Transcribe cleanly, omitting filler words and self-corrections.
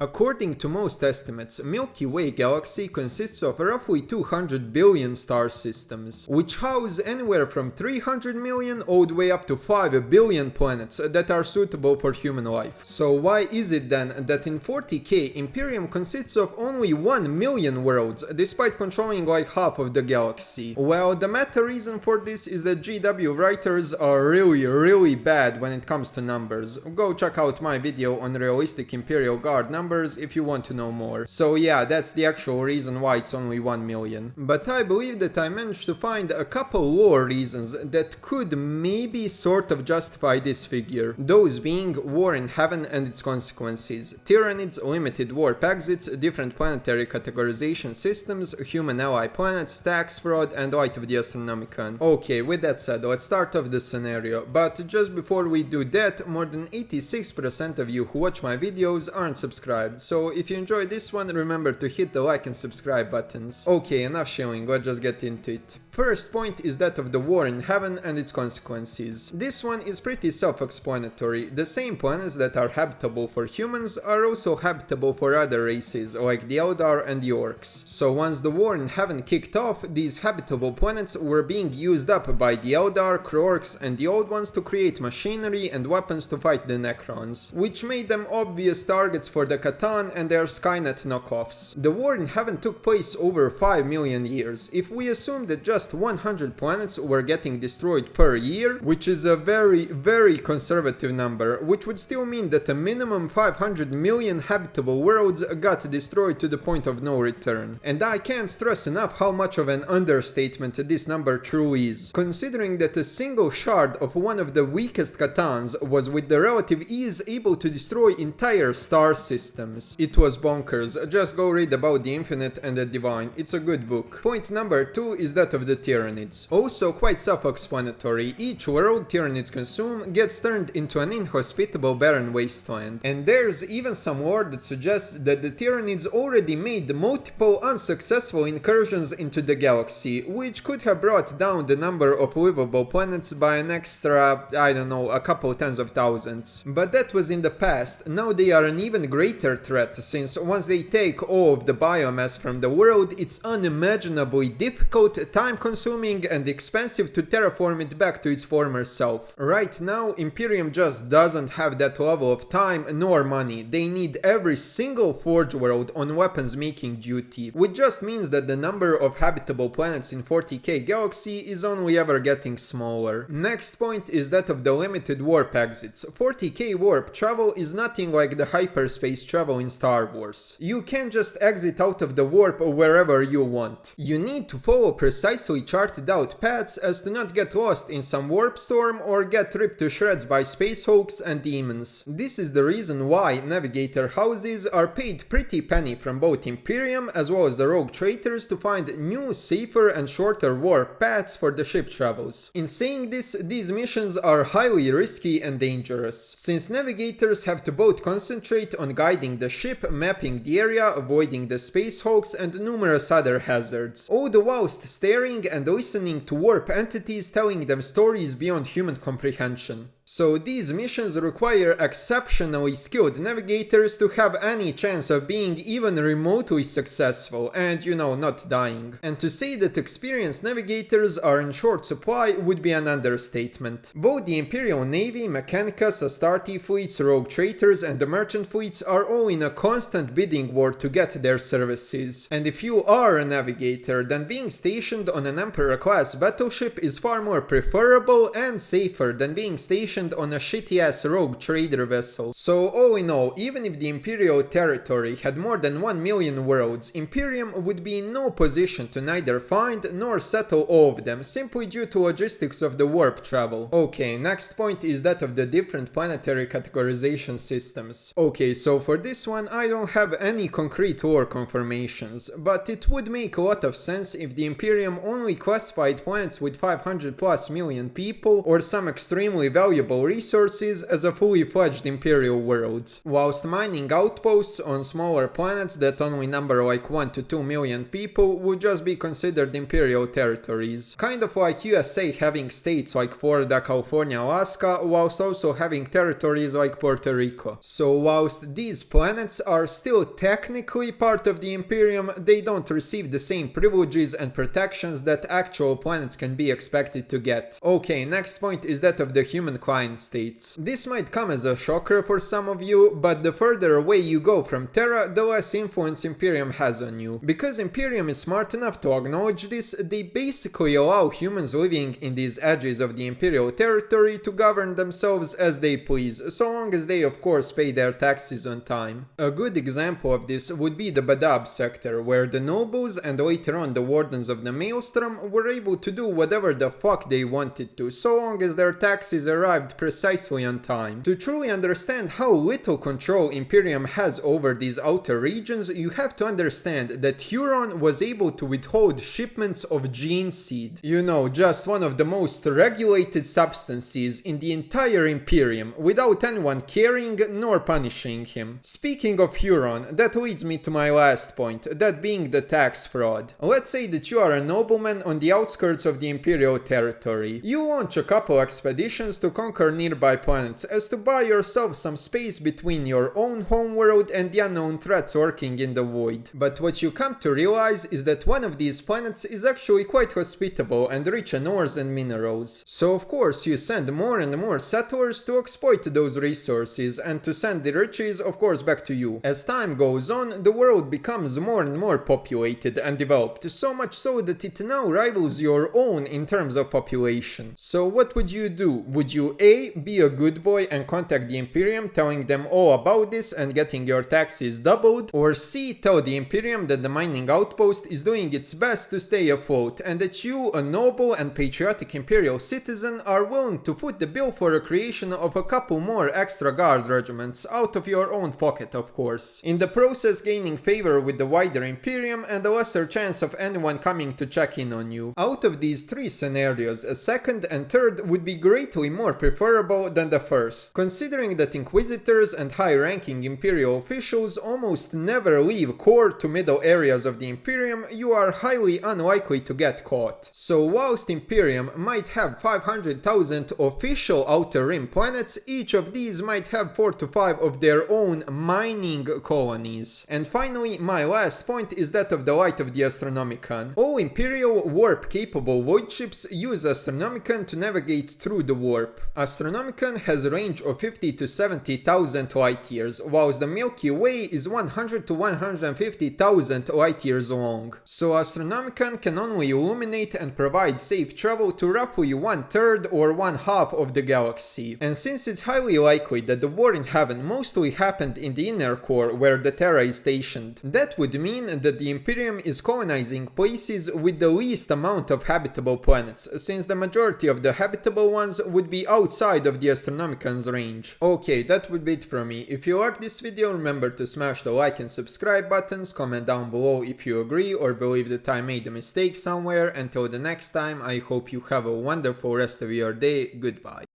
According to most estimates, Milky Way galaxy consists of roughly 200 billion star systems, which house anywhere from 300 million all the way up to 5 billion planets that are suitable for human life. So why is it then that in 40K Imperium consists of only 1 million worlds, despite controlling like half of the galaxy? Well, the meta reason for this is that GW writers are really bad when it comes to numbers. Go check out my video on realistic Imperial Guard numbers if you want to know more. So yeah, that's the actual reason why it's only 1 million. But I believe that I managed to find a couple lore reasons that could maybe sort of justify this figure. Those being war in heaven and its consequences, Tyranids, limited warp exits, different planetary categorization systems, human ally planets, tax fraud, and light of the Astronomican. Okay, with that said, let's start off the scenario. But just before we do that, more than 86% of you who watch my videos aren't subscribed. So if you enjoyed this one, remember to hit the like and subscribe buttons. Okay, enough shilling, let's just get into it. First point is that of the war in heaven and its consequences. This one is pretty self-explanatory. The same planets that are habitable for humans are also habitable for other races, like the Eldar and the Orcs. So once the war in heaven kicked off, these habitable planets were being used up by the Eldar, Orcs, and the Old Ones to create machinery and weapons to fight the Necrons, which made them obvious targets for the Catan and their Skynet knockoffs. The war in heaven took place over 5 million years. If we assume that just 100 planets were getting destroyed per year, which is a very conservative number, which would still mean that a minimum 500 million habitable worlds got destroyed to the point of no return. And I can't stress enough how much of an understatement this number truly is, considering that a single shard of one of the weakest Catans was with the relative ease able to destroy entire star systems. It was bonkers. Just go read about the Infinite and the Divine, it's a good book. Point number 2 is that of the Tyranids. Also quite self-explanatory, each world Tyranids consume gets turned into an inhospitable barren wasteland. And there's even some lore that suggests that the Tyranids already made multiple unsuccessful incursions into the galaxy, which could have brought down the number of livable planets by an extra, I don't know, a couple tens of thousands. But that was in the past. Now they are an even greater threat, since once they take all of the biomass from the world, it's unimaginably difficult, time-consuming, and expensive to terraform it back to its former self. Right now, Imperium just doesn't have that level of time nor money. They need every single Forge world on weapons making duty, which just means that the number of habitable planets in 40K galaxy is only ever getting smaller. Next point is that of the limited warp exits. 40K warp travel is nothing like the hyperspace travel in Star Wars. You can't just exit out of the warp wherever you want. You need to follow precisely charted out paths as to not get lost in some warp storm or get ripped to shreds by space hulks and demons. This is the reason why navigator houses are paid pretty penny from both Imperium as well as the rogue traitors to find new, safer and shorter warp paths for the ship travels. In saying this, these missions are highly risky and dangerous, since navigators have to both concentrate on guiding the ship, mapping the area, avoiding the space hulks and numerous other hazards, all the whilst staring and listening to warp entities telling them stories beyond human comprehension. So these missions require exceptionally skilled navigators to have any chance of being even remotely successful and, you know, not dying. And to say that experienced navigators are in short supply would be an understatement. Both the Imperial Navy, Mechanicus, Astarte fleets, rogue traitors and the merchant fleets are all in a constant bidding war to get their services. And if you are a navigator, then being stationed on an Emperor-class battleship is far more preferable and safer than being stationed on a shitty-ass rogue trader vessel. So all in all, even if the Imperial territory had more than 1 million worlds, Imperium would be in no position to neither find nor settle all of them, simply due to logistics of the warp travel. Okay, next point is that of the different planetary categorization systems. Okay, so for this one I don't have any concrete lore confirmations, but it would make a lot of sense if the Imperium only classified planets with 500 plus million people or some extremely valuable valuable resources as a fully fledged Imperial world, whilst mining outposts on smaller planets that only number like 1 to 2 million people would just be considered Imperial territories. Kind of like USA having states like Florida, California, Alaska, whilst also having territories like Puerto Rico. So whilst these planets are still technically part of the Imperium, they don't receive the same privileges and protections that actual planets can be expected to get. Okay, next point is that of the human client states. This might come as a shocker for some of you, but the further away you go from Terra, the less influence Imperium has on you. Because Imperium is smart enough to acknowledge this, they basically allow humans living in these edges of the Imperial territory to govern themselves as they please, so long as they of course pay their taxes on time. A good example of this would be the Badab sector, where the nobles and later on the wardens of the Maelstrom were able to do whatever the fuck they wanted to, so long as their taxes arrived precisely on time. To truly understand how little control Imperium has over these outer regions, you have to understand that Huron was able to withhold shipments of gene seed. You know, just one of the most regulated substances in the entire Imperium, without anyone caring nor punishing him. Speaking of Huron, that leads me to my last point, that being the tax fraud. Let's say that you are a nobleman on the outskirts of the Imperial territory. You launch a couple expeditions to conquer nearby planets as to buy yourself some space between your own homeworld and the unknown threats lurking in the void. But what you come to realize is that one of these planets is actually quite hospitable and rich in ores and minerals. So of course you send more and more settlers to exploit those resources and to send the riches of course back to you. As time goes on, the world becomes more and more populated and developed, so much so that it now rivals your own in terms of population. So what would you do? Would you A, be a good boy and contact the Imperium telling them all about this and getting your taxes doubled? Or C, tell the Imperium that the mining outpost is doing its best to stay afloat and that you, a noble and patriotic Imperial citizen, are willing to foot the bill for a creation of a couple more extra guard regiments out of your own pocket of course, in the process gaining favor with the wider Imperium and a lesser chance of anyone coming to check in on you. Out of these three scenarios, a second and third would be greatly more preferable than the first, considering that Inquisitors and high-ranking Imperial officials almost never leave core to middle areas of the Imperium. You are highly unlikely to get caught. So whilst Imperium might have 500,000 official Outer Rim planets, each of these might have 4 to 5 of their own mining colonies. And finally, my last point is that of the light of the Astronomican. All Imperial warp-capable void ships use Astronomican to navigate through the warp. Astronomican has a range of 50 to 70,000 light years, whilst the Milky Way is 100 to 150,000 light years long. So Astronomican can only illuminate and provide safe travel to roughly 1/3 or 1/2 of the galaxy. And since it's highly likely that the war in heaven mostly happened in the inner core where the Terra is stationed, that would mean that the Imperium is colonizing places with the least amount of habitable planets, since the majority of the habitable ones would be outside of the Astronomican's range. Okay, that would be it from me. If you like this video, remember to smash the like and subscribe buttons, comment down below if you agree or believe that I made a mistake somewhere. Until the next time, I hope you have a wonderful rest of your day. Goodbye.